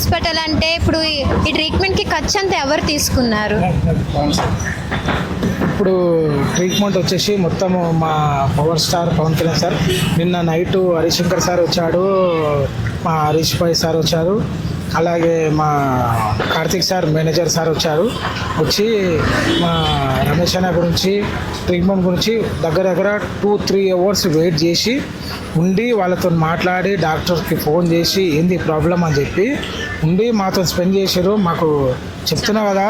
Hospital అంటే ఇప్పుడు ఈ ట్రీట్మెంట్కి ఖర్చు అంతా ఎవరు తీసుకున్నారు? ఇప్పుడు ట్రీట్మెంట్ వచ్చేసి మొత్తం మా power star Pawan Kalyan sir, నిన్న నైటు హరిశంకర్ సార్ వచ్చాడు, మా హరీష్ భాయ్ సార్ వచ్చారు, అలాగే మా కార్తిక్ సార్ మేనేజర్ సార్ వచ్చి మా రమేష్ అన్న గురించి ట్రీట్మెంట్ గురించి దగ్గర 2-3 అవర్స్ వెయిట్ చేసి ఉండి వాళ్ళతో మాట్లాడి డాక్టర్కి ఫోన్ చేసి ఏంది ప్రాబ్లం అని చెప్పి ఉండి మాతో స్పెండ్ చేశారు. మాకు చెప్తున్నా కదా,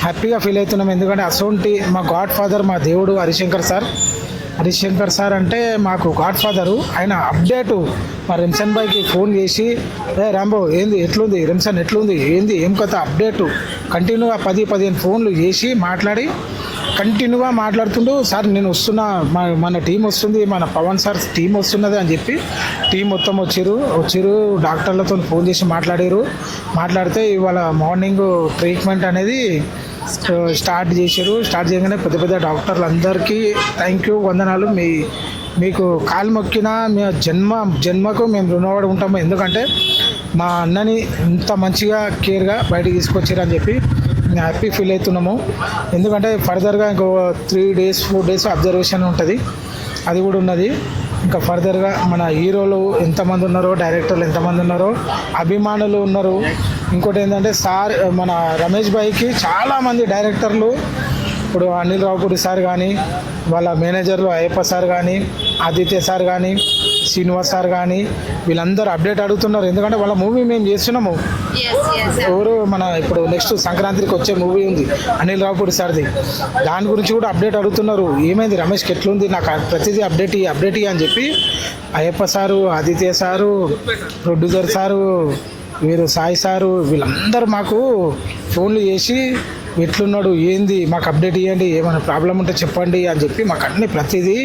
హ్యాపీగా ఫీల్ అవుతున్నాం. ఎందుకంటే అసోంటి మా గాడ్ ఫాదర్, మా దేవుడు హరిశంకర్ సార్ అంటే మాకు గాడ్ ఫాదరు. ఆయన అప్డేటు మా రిమ్సన్ బాయ్కి ఫోన్ చేసి రాంబో ఏంది ఎట్లుంది, రిమ్సన్ ఎట్లుంది, ఏంది ఏం కథ అప్డేటు కంటిన్యూగా 10-15 ఫోన్లు చేసి మాట్లాడి కంటిన్యూగా మాట్లాడుతుండు. సార్ నేను వస్తున్నా, మన టీం వస్తుంది, మన పవన్ సార్ టీం వస్తున్నది అని చెప్పి టీం మొత్తం వచ్చిరు డాక్టర్లతో ఫోన్ చేసి మాట్లాడితే ఇవాళ మార్నింగ్ ట్రీట్మెంట్ అనేది స్టార్ట్ చేశారు. స్టార్ట్ చేయగానే పెద్ద డాక్టర్లు అందరికీ థ్యాంక్ యూ, వందనాలు. మీకు కాలు మొక్కిన మీ జన్మకు మేము రుణపడి ఉంటాము. ఎందుకంటే మా అన్నని ఇంత మంచిగా కేర్గా బయటకు తీసుకొచ్చారు అని చెప్పి మేము హ్యాపీ ఫీల్ అవుతున్నాము. ఎందుకంటే ఫర్దర్గా ఇంకో 3-4 డేస్ అబ్జర్వేషన్ ఉంటుంది, అది కూడా ఉన్నది. ఇంకా ఫర్దర్గా మన హీరోలు ఎంతమంది ఉన్నారో, డైరెక్టర్లు ఎంతమంది ఉన్నారో, అభిమానులు ఉన్నారు. ఇంకోటి ఏంటంటే సార్ మన రమేష్ భాయ్కి చాలామంది డైరెక్టర్లు, ఇప్పుడు అనిల్ రావుపూడి సార్ కానీ, వాళ్ళ మేనేజర్లు అయ్యప్ప సార్ కానీ, ఆదిత్య సార్ కానీ, శ్రీనివాస్ సార్ కానీ, వీళ్ళందరూ అప్డేట్ అడుగుతున్నారు. ఎందుకంటే వాళ్ళ మూవీ మేము చేస్తున్నాము. ఎవరు మన ఇప్పుడు నెక్స్ట్ సంక్రాంతికి వచ్చే మూవీ ఉంది అనిల్ రావుపూడి సార్ది, దాని గురించి కూడా అప్డేట్ అడుగుతున్నారు. ఏమైంది రమేష్కి ఎట్లుంది, నాకు ప్రతిదీ అప్డేట్ అని చెప్పి Ayyappa sir, Aditya sir, producer sir, వీరు సాయి సారు, వీళ్ళందరూ మాకు ఫోన్లు చేసి ఎట్లున్నాడు, ఏంది మాకు అప్డేట్ ఇవ్వండి, ఏమైనా ప్రాబ్లం ఉంటే చెప్పండి అని చెప్పి మాకు అన్ని ప్రతిదీ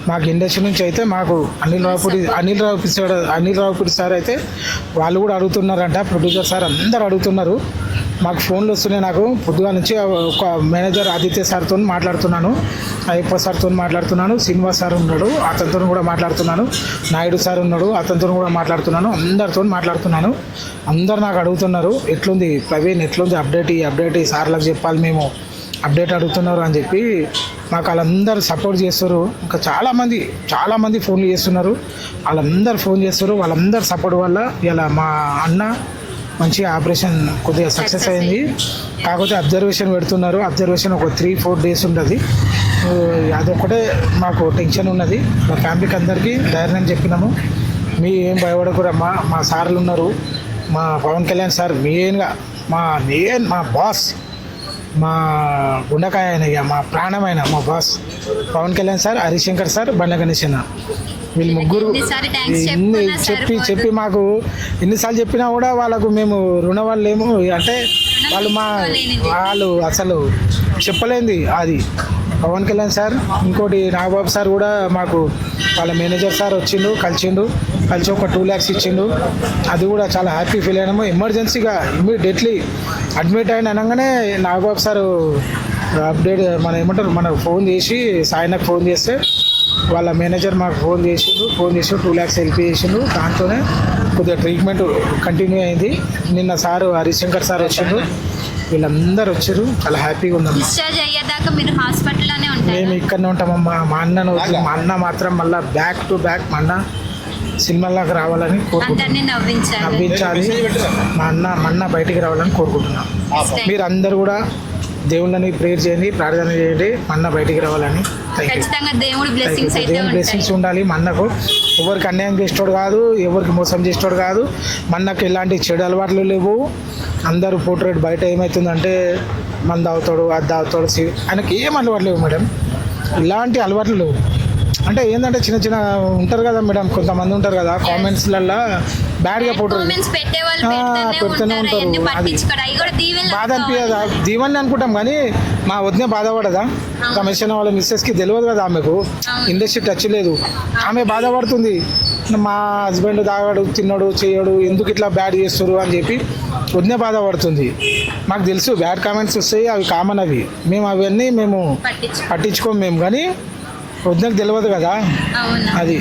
మాకు ఇండస్ట్రీ నుంచి అయితే మాకు అనిల్ రావుపూడి సార్ అయితే వాళ్ళు కూడా అడుగుతున్నారంట, ప్రొడ్యూసర్ సార్ అందరు అడుగుతున్నారు. మాకు ఫోన్లు వస్తున్నాయి. నాకు పొద్దుగా నుంచి ఒక మేనేజర్ ఆదిత్య సార్తో మాట్లాడుతున్నాను, అయ్యప్ప సార్తో మాట్లాడుతున్నాను, శ్రీనివాస్ సార్ ఉన్నాడు అతనితో కూడా మాట్లాడుతున్నాను, నాయుడు సార్ ఉన్నాడు అతనితో కూడా మాట్లాడుతున్నాను, అందరితో మాట్లాడుతున్నాను. అందరు నాకు అడుగుతున్నారు ఎట్లుంది ప్రవీణ్, ఎట్లుంది అప్డేట్ సార్లకు చెప్పాలి, మేము అప్డేట్ అడుగుతున్నారు అని చెప్పి మాకు వాళ్ళందరూ సపోర్ట్ చేస్తారు. ఇంకా చాలామంది ఫోన్లు చేస్తున్నారు, వాళ్ళందరూ ఫోన్ చేస్తారు. వాళ్ళందరూ సపోర్ట్ వల్ల ఇలా మా అన్న మంచిగా ఆపరేషన్ కొద్దిగా సక్సెస్ అయింది. కాకపోతే అబ్జర్వేషన్ పెడుతున్నారు. అబ్జర్వేషన్ ఒక 3-4 డేస్ ఉంటుంది. అదొక్కటే మాకు టెన్షన్ ఉన్నది. మా ఫ్యామిలీకి అందరికీ ధైర్యం చెప్పినాము, మీ ఏం భయపడకూడమ్మా, మా సార్లు ఉన్నారు, మా పవన్ కళ్యాణ్ సార్ మెయిన్గా మా బాస్, మా గుండకాయ అయిన మా ప్రాణమైన మా boss Pawan Kalyan sir, Harishankar sir, Bandla Ganesh అన్న, వీళ్ళు ముగ్గురు చెప్పి మాకు ఎన్నిసార్లు చెప్పినా కూడా వాళ్ళకు మేము రుణవాళ్ళేమో అంటే వాళ్ళు అసలు చెప్పలేంది అది. పవన్ కళ్యాణ్ సార్, ఇంకోటి నాగబాబు సార్ కూడా మాకు వాళ్ళ మేనేజర్ సార్ కలిసి ఒక 2 lakhs ఇచ్చిండు. అది కూడా చాలా హ్యాపీ ఫీల్ అయినాము. ఎమర్జెన్సీగా ఇమ్మీడియట్లీ అడ్మిట్ అయిన అనగానే నాగబాబు సార్ అప్డేట్ మనకు ఫోన్ చేసి సాయనకు ఫోన్ చేస్తే వాళ్ళ మేనేజర్ మాకు ఫోన్ చేసి 2 lakhs హెల్ప్ చేసిండు. దాంతోనే కొద్దిగా ట్రీట్మెంట్ కంటిన్యూ అయింది. నిన్న సారు హరిశంకర్ సార్ వచ్చిండు, వీళ్ళందరూ వచ్చారు. చాలా హ్యాపీగా ఉన్నాం. మేము ఇక్కడనే ఉంటామమ్మా. మా అన్న మాత్రం మళ్ళీ బ్యాక్ టు బ్యాక్ మా అన్న సినిమాలకు రావాలని నవ్వించాలి. మా అన్న బయటికి రావాలని కోరుకుంటున్నాం. మీరు అందరు కూడా దేవుళ్ళని ప్రేయర్ చేయండి, ప్రార్థన చేయండి, మా అన్న బయటికి రావాలని. దేవుని బ్లెస్సింగ్స్ ఉండాలి. మా అన్నకు ఎవరికి అన్యాయం చేసేటోడు కాదు, ఎవరికి మోసం చేసేటోడు కాదు. మా అన్నకు ఎలాంటి చెడు అలవాట్లు లేవు. అందరూ పోర్ట్రేట్ బయట ఏమవుతుందంటే మందు తాగుతాడు, అది తాగుతాడు, ఆయనకి ఏం అలవాట్లు లేవు మేడం. ఇలాంటి అలవాట్లు లేవు. అంటే ఏంటంటే చిన్న ఉంటారు కదా మేడం, కొంతమంది ఉంటారు కదా కామెంట్స్లలో బ్యాడ్గా పోతారు, పెడుతూనే ఉంటారు. అది బాధ అనిపించదా? దీవెని అనుకుంటాం కానీ మా వదిన బాధపడదా? కమిషన్ వాళ్ళ మిస్సెస్కి తెలియదు కదా, ఆమెకు ఇండస్ట్రీ టచ్ లేదు, ఆమె బాధపడుతుంది. మా హస్బెండ్ తాగాడు, తిన్నాడు, చేయడు, ఎందుకు ఇట్లా బ్యాడ్ చేస్తారు అని చెప్పి వదిన బాధపడుతుంది. మాకు తెలుసు బ్యాడ్ కామెంట్స్ వస్తాయి, అవి కామన్, అవి మేము అవన్నీ పట్టించుకోము మేము. కానీ వదినకు తెలియదు కదా అది.